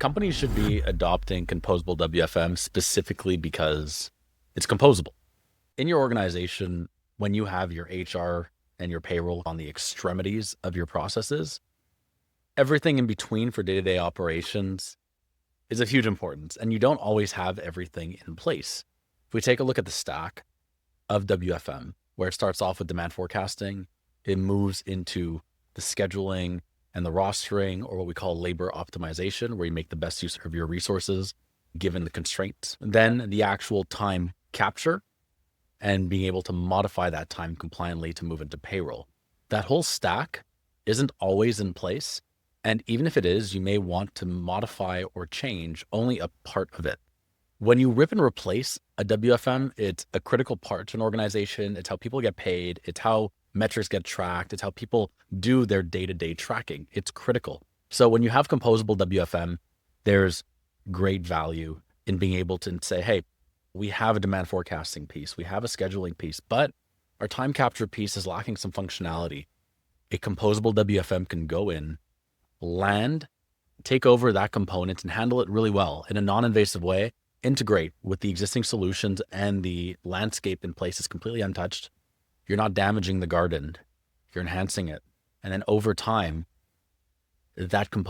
companies should be adopting Composable WFM specifically because it's composable. In your organization, when you have your HR and your payroll on the extremities of your processes, everything in between for day-to-day operations is of huge importance, and you don't always have everything in place. If we take a look at the stack of WFM, where it starts off with demand forecasting, it moves into the scheduling and the rostering, or what we call labor optimization, where you make the best use of your resources given the constraints. Then the actual time capture and being able to modify that time compliantly to move into payroll. That whole stack isn't always in place. And even if it is, you may want to modify or change only a part of it. When you rip and replace a WFM, it's a critical part to an organization. It's how people get paid. It's how metrics get tracked. It's how people do their day-to-day tracking. It's critical. So when you have composable WFM, there's great value in being able to say, hey, we have a demand forecasting piece, we have a scheduling piece, but our time capture piece is lacking some functionality. A composable WFM can go in, land, take over that component and handle it really well in a non-invasive way, integrate with the existing solutions, and the landscape in place is completely untouched. You're not damaging the garden, you're enhancing it. And then over time, that component